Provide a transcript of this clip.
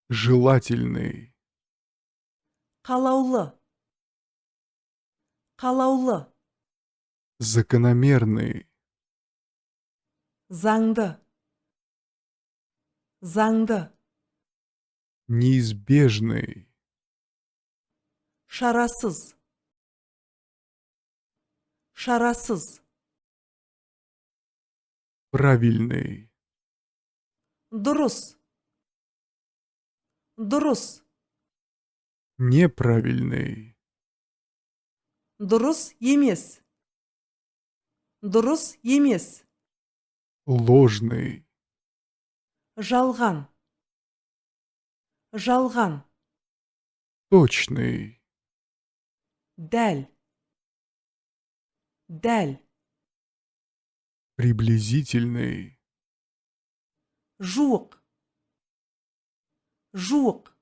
желательный, қалаулы, қалаулы, закономерный, заңды, заңды, неизбежный, шарасыз, шарасыз, правильный, дұрыс, дұрыс, неправильный, дұрыс емес, дұрыс емес, ложный, жалған, жалған, точный, дәл, дәл, приблизительный, жуық, жуық,